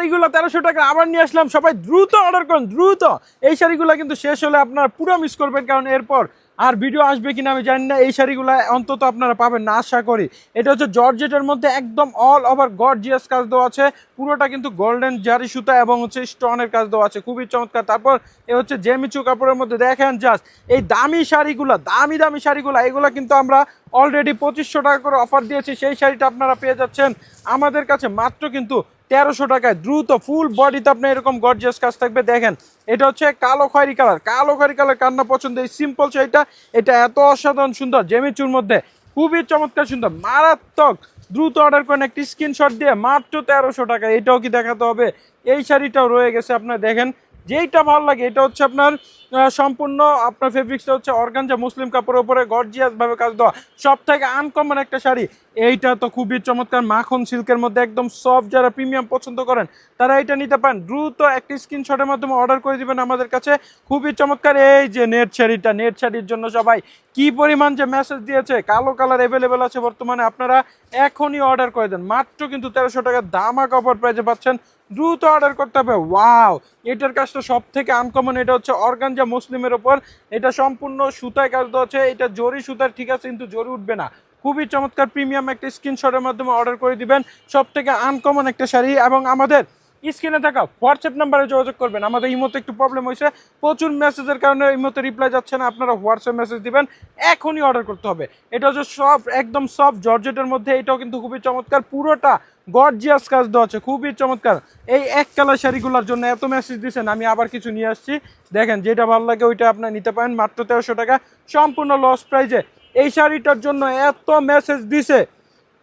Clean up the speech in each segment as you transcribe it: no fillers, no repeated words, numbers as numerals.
শাড়িগুলো 1300 টাকা আবার নিয়ে আসলাম, সবাই দ্রুত অর্ডার করুন দ্রুত। এই শাড়িগুলো কিন্তু শেষ হলে আপনারা পুরো মিস করবেন, কারণ এরপর আর ভিডিও আসবে কিনা আমি জানি না। এই শাড়িগুলো অন্তত আপনারা পাবেন না আশা করি। এটা হচ্ছে জর্জেটের মধ্যে একদম অল ওভার গর্জিয়াস কাজ দেওয়া আছে, পুরোটা কিন্তু গোল্ডেন জারি সুতা এবং হচ্ছে স্টোনের কাজ দেওয়া আছে, খুবই চমৎকার। তারপর এ হচ্ছে জেমিচু কাপড়ের মধ্যে দেখেন জাস্ট এই দামি শাড়িগুলো, দামি দামি শাড়িগুলো, এগুলো কিন্তু আমরা অলরেডি 2500 টাকা করে অফার দিয়েছি। সেই শাড়িটা আপনারা পেয়ে যাচ্ছেন আমাদের কাছে মাত্র কিন্তু 1300 টাকায়। দ্রুত ফুল বডিতে আপনার এরকম গর্জিয়াস কাজ থাকবে। দেখেন এটা হচ্ছে কালো খয়েরি কালার, কালো খয়েরি কালার কান্না পছন্দ এই সিম্পল শাড়িটা। এটা এত অসাধারণ সুন্দর জেমিচুর মধ্যে, খুবই চমৎকার সুন্দর, মারাত্মক। দ্রুত অর্ডার করেন একটি স্ক্রিনশট দিয়ে মাত্র 1300 টাকা। এটাও কি দেখাতে হবে? এই শাড়িটাও রয়ে গেছে আপনার, দেখেন যেইটা ভালো লাগে। এটা হচ্ছে আপনার সম্পূর্ণ আপনার ফেব্রিক্সটা হচ্ছে অর্গানজা মুসলিম কাপড়ের উপরে গর্জিয়াস ভাবে কাজ দেওয়া, সব থেকে আনকমন একটা শাড়ি। এইটা তো খুবই চমৎকার, মাখন সিল্কের মধ্যে একদম সফট। যারা প্রিমিয়াম পছন্দ করেন তারা এটা নিতে পারেন। দ্রুত একটি স্ক্রিনশটের মাধ্যমে অর্ডার করে দিবেন আমাদের কাছে, খুবই চমৎকার। এই যে নেট শাড়িটা, নেট শাড়ির জন্য সবাই কি পরিমাণ যে মেসেজ দিয়েছে। কালো কালার অ্যাভেলেবেল আছে বর্তমানে, আপনারা এখনই অর্ডার করে দেন। মাত্র কিন্তু 1300 টাকা দামা কাপড় প্রাইজে পাচ্ছেন, দ্রুত অর্ডার করতে হবে। ওয়াও, এটার কাজটা সব থেকে আনকমন। এটা হচ্ছে অর্গানজা মুসলিমের ওপর, এটা সম্পূর্ণ সুতায় কাজ দেওয়া আছে। এটা জরি সুতার ঠিক আছে, কিন্তু জরি উঠবে না। খুবই চমৎকার প্রিমিয়াম একটা স্ক্রিনশটের মাধ্যমে অর্ডার করে দিবেন। সব থেকে আনকমন একটা শাড়ি। এবং আমাদের স্ক্রিনে থাকা হোয়াটসঅ্যাপ নাম্বারে যোগাযোগ করবেন। আমাদের ইমোতে একটু প্রবলেম হয়েছে, প্রচুর মেসেজের কারণে ইমোতে রিপ্লাই যাচ্ছে না। আপনারা হোয়াটসঅ্যাপ মেসেজ দিবেন, এখনই অর্ডার করতে হবে। এটা হচ্ছে সব একদম সফট জর্জেটের মধ্যে, এটাও কিন্তু খুবই চমৎকার, পুরোটা গর্জিয়াস কাজ দেওয়া আছে, খুবই চমৎকার। এই এক কালার শাড়িগুলোর জন্য এত মেসেজ দিয়েছেন, আমি আবার কিছু নিয়ে আসছি। দেখেন যেটা ভালো লাগে ওইটা আপনার নিতে পারেন মাত্র 1300 টাকা সম্পূর্ণ লস প্রাইজে। এই শাড়িটার জন্য এত মেসেজ দিছে,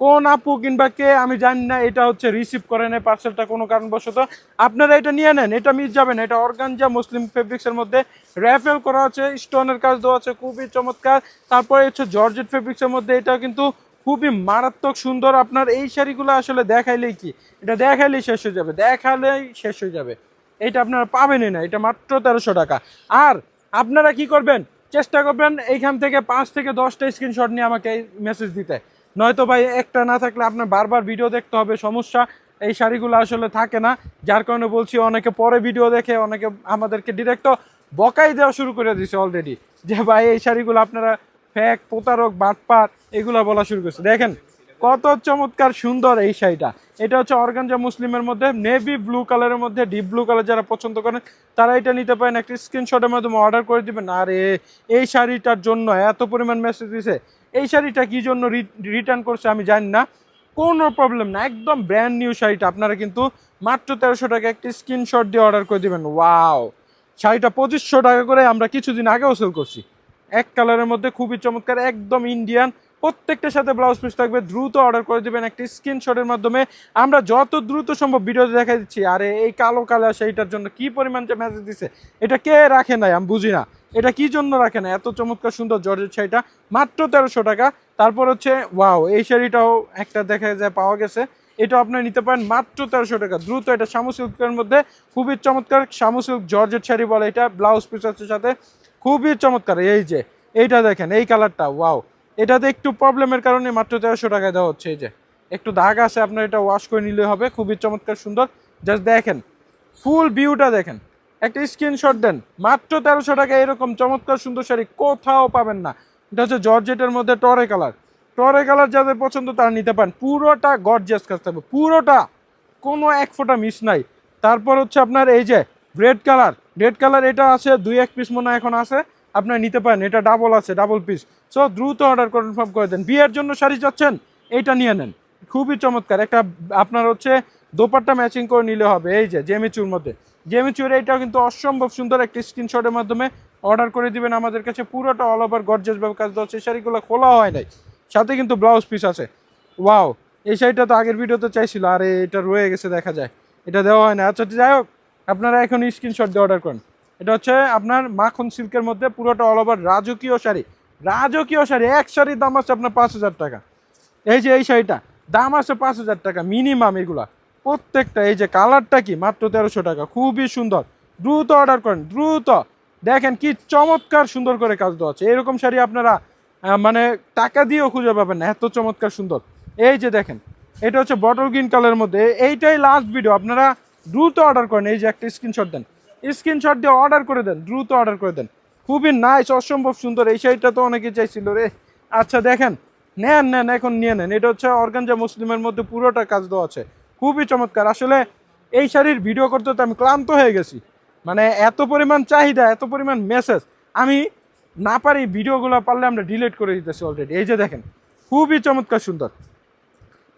কোন আপু কিংবা কে আমি জানি না, এটা হচ্ছে রিসিভ করে নেয় পার্সেলটা কোনো কারণবশত। আপনারা এটা নিয়ে নেন, এটা মিস যাবেন। এটা অর্গানজা মুসলিম ফেব্রিক্সের মধ্যে র্যাফেল করা আছে, স্টোনের কাজ দেওয়া আছে, খুবই চমৎকার। তারপরে হচ্ছে জর্জেট ফেব্রিক্সের মধ্যে, এটা কিন্তু খুবই মারাত্মক সুন্দর। আপনার এই শাড়িগুলো আসলে দেখাইলেই কি, এটা দেখাইলেই শেষ হয়ে যাবে, দেখালেই শেষ হয়ে যাবে। এটা আপনারা পাবেনই না, এটা মাত্র 1300 টাকা। আর আপনারা কি করবেন, চেষ্টা করবেন এইখান থেকে 5 থেকে 10টা স্ক্রিনশট নিয়ে আমাকে মেসেজ দিতে, নয়তো ভাই একটা না থাকলে আপনার বারবার ভিডিও দেখতে হবে, সমস্যা। এই শাড়িগুলো আসলে থাকে না, যার কারণে বলছি অনেকে পরে ভিডিও দেখে, অনেকে আমাদেরকে ডিরেক্ট বকাই দেওয়া শুরু করে দিছে অলরেডি, যে ভাই এই শাড়িগুলো আপনারা ফ্যাক, প্রতারক, বাটপার এগুলো বলা শুরু করছে। দেখেন কত চমৎকার সুন্দর এই শাড়িটা। এটা হচ্ছে অর্গানজা মুসলিমের মধ্যে নেভি ব্লু কালারের মধ্যে, ডিপ ব্লু কালার যারা পছন্দ করেন তারা এটা নিতে পারেন। একটা স্ক্রিনশটের মাধ্যমে অর্ডার করে দিবেন। আর এই শাড়িটার জন্য এত পরিমাণ মেসেজ দিছে, এই শাড়িটা কি জন্য রিটার্ন করছে আমি জানি না, কোনো প্রবলেম না, একদম ব্র্যান্ড নিউ শাড়িটা আপনারা কিন্তু মাত্র 1300 টাকা একটি স্ক্রিনশট দিয়ে অর্ডার করে দিবেন। ওয়াও, শাড়িটা 2500 টাকা করে আমরা কিছুদিন আগেও সেল করছি, এক কালারের মধ্যে, খুবই চমৎকার, একদম ইন্ডিয়ান। প্রত্যেকটার সাথে ব্লাউজ পিস থাকবে। দ্রুত অর্ডার করে দেবেন একটি স্ক্রিনশটের মাধ্যমে, আমরা যত দ্রুত সম্ভব ভিডিওতে দেখা দিচ্ছি। আরে এই কালো কালার সেইটার জন্য কি পরিমাণ যে মেসেজ দিছে, এটা কে রাখে নাই আমি বুঝি না, এটা কি জন্য রাখে না। এত চমৎকার সুন্দর জর্জেট শাড়িটা মাত্র 1300 টাকা। তারপর হচ্ছে ওয়াও, এই শাড়িটাও একটা দেখা যায় পাওয়া গেছে, এটা আপনার নিতে পারেন মাত্র 1300 টাকা। দ্রুত, এটা শামু সিল্কের মধ্যে, খুবই চমৎকার শামু সিল্ক জর্জেট শাড়ি বলে এটা, ব্লাউজ পিস আছে সাথে, খুবই চমৎকার। এই যে এইটা দেখেন, এই কালারটা ওয়াও, এটাতে একটু প্রবলেমের কারণে মাত্র 1300 টাকায় দেওয়া হচ্ছে। এই যে একটু দাগ আছে, আপনার এটা ওয়াশ করে নিলে হবে, খুবই চমৎকার সুন্দর। জাস্ট দেখেন ফুল ভিউটা দেখেন, একটা স্ক্রিনশট দেন, মাত্র 1300 টাকা। এরকম চমৎকার সুন্দর শাড়ি কোথাও পাবেন না। এটা হচ্ছে জর্জেটের মধ্যে টরে কালার, টরে কালার যাদের পছন্দ তারা নিতে পারেন। পুরোটা গর্জিয়াস কাজ থাকবে, পুরোটা, কোনো এক ফোঁটা মিস নাই। তারপর হচ্ছে আপনার এই যে রেড কালার, রেড কালার এটা আছে 2-1 পিস মনে হয় এখন আছে, আপনারা নিতে পারেন। এটা ডাবল আছে, ডাবল পিস। সো দ্রুত অর্ডার কনফার্ম করে দেন। বিয়ের জন্য শাড়ি চাচ্ছেন, এইটা নিয়ে নেন, খুবই চমৎকার। একটা আপনার হচ্ছে দোপাট্টা ম্যাচিং করে নিলে হবে। এই যে জেমিচুর মধ্যে, জেমিচুর এইটাও কিন্তু অসম্ভব সুন্দর। একটা স্ক্রিনশটের মাধ্যমে অর্ডার করে দিবেন আমাদের কাছে, পুরোটা অল ওভার গর্জিয়াস ভাবে কাজ দেওয়া হচ্ছে। শাড়িগুলো খোলা হয় নাই, সাথে কিন্তু ব্লাউজ পিস আছে। ওয়াও, এই শাড়িটা তো আগের ভিডিওতে চাইছিল, আর এটা রয়ে গেছে দেখা যায়, এটা দেওয়া হয় না। আচ্ছা যাই হোক, আপনারা এখন স্ক্রিনশট দিয়ে অর্ডার করেন। এটা হচ্ছে আপনার মাখন সিল্কের মধ্যে, পুরোটা অল ওভার রাজকীয় শাড়ি, রাজকীয় শাড়ি। এক শাড়ির দাম আছে আপনার 5000 টাকা। এই যে এই শাড়িটা দাম আছে 5000 টাকা মিনিমাম, এগুলা প্রত্যেকটা। এই যে কালারটা কি, মাত্র 1300 টাকা, খুবই সুন্দর। দ্রুত অর্ডার করেন, দ্রুত। দেখেন কি চমৎকার সুন্দর করে কাজ দেওয়া আছে। এরকম শাড়ি আপনারা মানে টাকা দিয়েও খুঁজে পাবেন না, এত চমৎকার সুন্দর। এই যে দেখেন, এটা হচ্ছে বটল গ্রিন কালারের মধ্যে, এইটাই লাস্ট ভিডিও। আপনারা দ্রুত অর্ডার করেন। এই যে একটা স্ক্রিনশট দেন, স্ক্রিনশট দিয়ে অর্ডার করে দেন, দ্রুত অর্ডার করে দেন। খুবই নাইস, অসম্ভব সুন্দর। এই শাড়িটা তো অনেকে চাইছিল রে। আচ্ছা দেখেন, নেন নেন, এখন নিয়ে নেন। এটা হচ্ছে অর্গানজা মুসলিমের মধ্যে পুরোটা কাজ দেওয়া আছে, খুবই চমৎকার। আসলে এই শাড়ির ভিডিও করতে তো আমি ক্লান্ত হয়ে গেছি, মানে এত পরিমাণ চাহিদা, এত পরিমাণ মেসেজ, আমি না পারি ভিডিওগুলো পারলে আমরা ডিলিট করে দিতেছি অলরেডি। এই যে দেখেন, খুবই চমৎকার সুন্দর।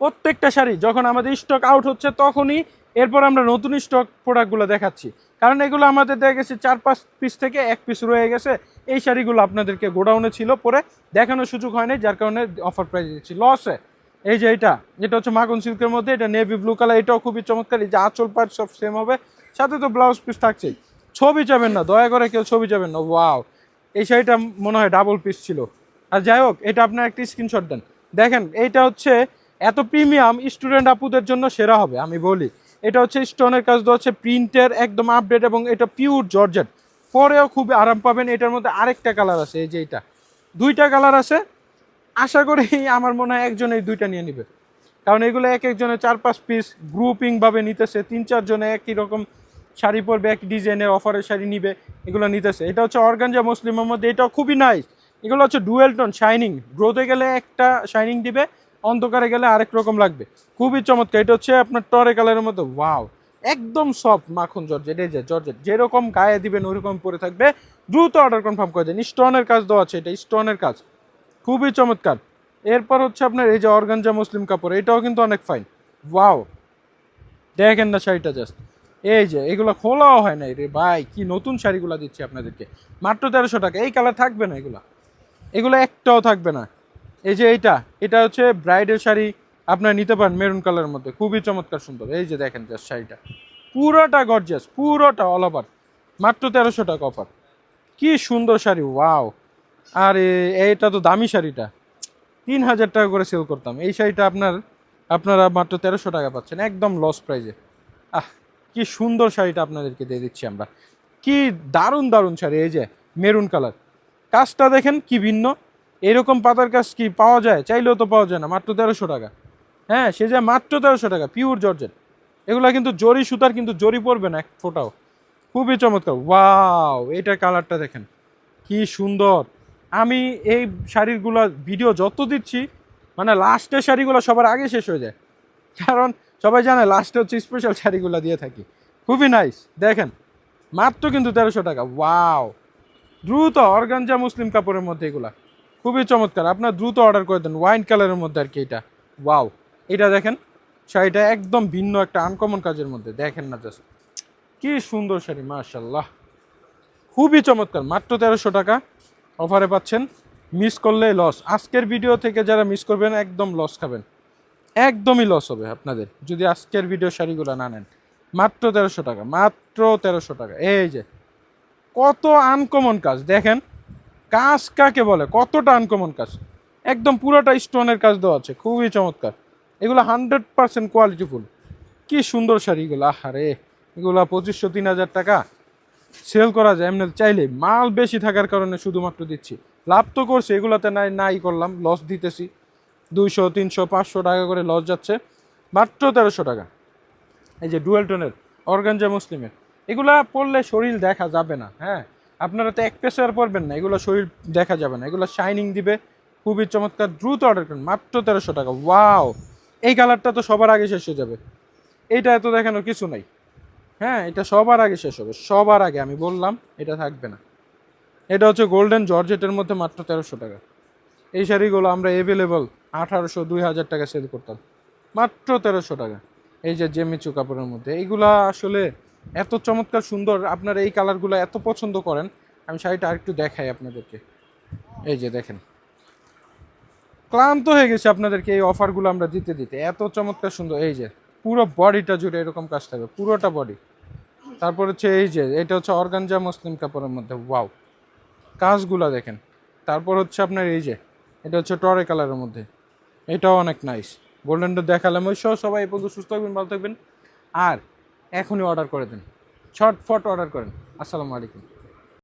প্রত্যেকটা শাড়ি যখন আমাদের স্টক আউট হচ্ছে তখনই এরপর আমরা নতুন স্টক প্রোডাক্টগুলো দেখাচ্ছি, কারণ এগুলো আমাদের দেখা গেছে 4-5 পিস থেকে 1 পিস রয়ে গেছে। এই শাড়িগুলো আপনাদেরকে গোডাউনে ছিল, পরে দেখানোর সুযোগ হয়নি, যার কারণে অফার প্রাইস দিচ্ছি, লসে। এই যে এটা হচ্ছে মাখন সিল্কের মধ্যে, এটা নেভি ব্লু কালার, এটাও খুবই চমৎকার। এই যে আঁচল পাট সব সেম হবে, সাথে তো ব্লাউজ পিস থাকছেই। ছবি চাবেন না, দয়া করে কেউ ছবি চাবেন না। ওয়াও, এই শাড়িটা মনে হয় ডাবল পিস ছিল। আর যাই হোক, এটা আপনার একটা স্ক্রিনশট দেন। দেখেন এইটা হচ্ছে এত প্রিমিয়াম, স্টুডেন্ট আপুদের জন্য সেরা হবে আমি বলি। এটা হচ্ছে স্টোনের কাজ দেওয়া হচ্ছে, প্রিন্টের একদম আপডেট, এবং এটা পিওর জর্জেট, পরেও খুব আরাম পাবেন। এটার মধ্যে আরেকটা কালার আছে, এই যে এটা, 2টা কালার আছে। আশা করি আমার মনে হয় একজনে 2টা নিয়ে নিবে, কারণ এগুলো এক একজনে 4-5 পিস গ্রুপিংভাবে নিতেছে, 3-4 জনে একই রকম শাড়ি পরবে, এক ডিজাইনের অফারের শাড়ি নিবে, এগুলো নিতেছে। এটা হচ্ছে অর্গানজা মুসলিমের মধ্যে, এটাও খুবই নাইস। এগুলো হচ্ছে ডুয়েল টোন শাইনিং, গ্রোতে গেলে একটা শাইনিং দিবে, অন্ধকারে গেলে আরেক রকম লাগবে, খুবই চমৎকার। এটা হচ্ছে আপনার টরে কালারের মধ্যে, ওয়াও, একদম সফট মাখন জর্জেট। এই যে জর্জেট যেরকম গায়ে দিবেন ওইরকম পরে থাকবে। দ্রুত অর্ডার কনফার্ম করে দেন। স্টোনের কাজ দেওয়া আছে, এটা স্টোনের কাজ, খুবই চমৎকার। এরপর হচ্ছে আপনার এই যে অর্গানজা মুসলিম কাপড়, এটাও কিন্তু অনেক ফাইন। ওয়াও, দেখেন না শাড়িটা জাস্ট, এই যে এগুলো খোলাও হয় না রে ভাই, কি নতুন শাড়িগুলো দিচ্ছি আপনাদেরকে মাত্র 1300 টাকা। এই কালার থাকবে না, এগুলো একটাও থাকবে না। এই যে এটা হচ্ছে ব্রাইডের শাড়ি, আপনারা নিতে পারেন মেরুন কালারের মধ্যে, খুবই চমৎকার সুন্দর। এই যে দেখেন জাস্ট শাড়িটা, পুরোটা গর্জিয়াস, পুরোটা অল ওভার, মাত্র 1300 টাকা অফার। কি সুন্দর শাড়ি, ওয়াও। আর এইটা তো দামি শাড়িটা, 3000 টাকা করে সেল করতাম, এই শাড়িটা আপনারা মাত্র 1300 টাকা পাচ্ছেন, একদম লস প্রাইজে। আহ, কি সুন্দর শাড়িটা আপনাদেরকে দিয়ে দিচ্ছি আমরা, কি দারুণ দারুণ শাড়ি। এই যে মেরুন কালার, কাজটা দেখেন কি ভিন্ন, এরকম পাতার কাজ কি পাওয়া যায়? চাইলেও তো পাওয়া যায় না, মাত্র 1300 টাকা। হ্যাঁ, সে যে মাত্র 1300 টাকা, পিওর জর্জেট। এগুলা কিন্তু জরি সুতার, কিন্তু জরি পড়বে না এক ফোঁটাও, খুবই চমৎকার। ওয়াও, এটার কালারটা দেখেন কি সুন্দর। আমি এই শাড়িগুলো ভিডিও যত দিচ্ছি, মানে লাস্টের শাড়িগুলো সবার আগে শেষ হয়ে যায়, কারণ সবাই জানে লাস্টে হচ্ছে স্পেশাল শাড়িগুলো দিয়ে থাকি। খুবই নাইস, দেখেন মাত্র কিন্তু 1300 টাকা। ওয়াও, দ্রুত অর্গানজা মুসলিম কাপড়ের মধ্যে এগুলা, খুবই চমৎকার। আপনার দ্রুত অর্ডার করে দেন, ওয়াইন কালারের মধ্যে আর কি এটা। ওয়াও, এটা দেখেন শাড়িটা একদম ভিন্ন একটা আনকমন কাজের মধ্যে, দেখেন না জাস্ট কি সুন্দর শাড়ি, মাশাআল্লাহ, খুবই চমৎকার। মাত্র 1300 টাকা অফারে পাচ্ছেন, মিস করলে লস। আজকের ভিডিও থেকে যারা মিস করবেন একদম লস খাবেন, একদমই লস হবে আপনাদের যদি আজকের ভিডিও শাড়িগুলো না নেন। মাত্র 1300 টাকা, মাত্র 1300 টাকা। এই যে কত আনকমন কাজ দেখেন, কাজ কাকে বলে, কতটা আনকমন কাজ, একদম পুরোটা স্টোনের কাজ দেওয়া আছে, খুবই চমৎকার। এগুলো 100% কোয়ালিটিফুল, কি সুন্দর শাড়িগুলো। আরে এগুলো 2500-3000 টাকা সেল করা যায় এমনি চাইলে, মাল বেশি থাকার কারণে শুধুমাত্র দিচ্ছি। লাভ তো করছে এগুলোতে, নাই করলাম, লস দিতেছি, 200-300-500 টাকা করে লস যাচ্ছে। মাত্র 1300 টাকা। এই যে ডুয়েল টোনের অর্গানজা মুসলিমের, এগুলা পরলে শরীর দেখা যাবে না। হ্যাঁ, আপনারা তো এক পেশার পরবেন না, এগুলো শরীর দেখা যাবে না, এগুলো শাইনিং দিবে, খুবই চমৎকার। দ্রুত অর্ডার করুন, মাত্র 1300 টাকা। ওয়াও, এই কালারটা তো সবার আগে শেষ হয়ে যাবে, এইটা এত দেখানোর কিছু নাই। হ্যাঁ, এটা সবার আগে শেষ হবে, সবার আগে আমি বললাম, এটা থাকবে না। এটা হচ্ছে গোল্ডেন জর্জেটের মধ্যে, মাত্র 1300 টাকা। এই শাড়িগুলো আমরা অ্যাভেলেবল 1800-2000 টাকা সেল করতাম, মাত্র 1300 টাকা। এই যে জেমিচু কাপড়ের মধ্যে, এইগুলা আসলে এত চমৎকার সুন্দর, আপনারা এই কালারগুলো এত পছন্দ করেন। আমি শাড়িটা আরেকটু দেখাই আপনাদেরকে, এই যে দেখেন, ক্লান্ত হয়ে গেছে আপনাদেরকে এই অফারগুলো আমরা দিতে দিতে, এত চমৎকার সুন্দর। এই যে পুরো বডিটা জুড়ে এরকম কাজ থাকবে, পুরোটা বডি। তারপর হচ্ছে এই যে এটা হচ্ছে অর্গানজা মুসলিম কাপড়ের মধ্যে, ওয়াও, কাজগুলো দেখেন। তারপর হচ্ছে আপনার এই যে এটা হচ্ছে টরে কালারের মধ্যে, এটাও অনেক নাইস। গোল্ডেনটা দেখালাম, ওই সবাই এই পর্যন্ত সুস্থ থাকবেন, ভালো থাকবেন, আর এখনই অর্ডার করে দেন, ছটফট অর্ডার করেন। আসসালামু আলাইকুম।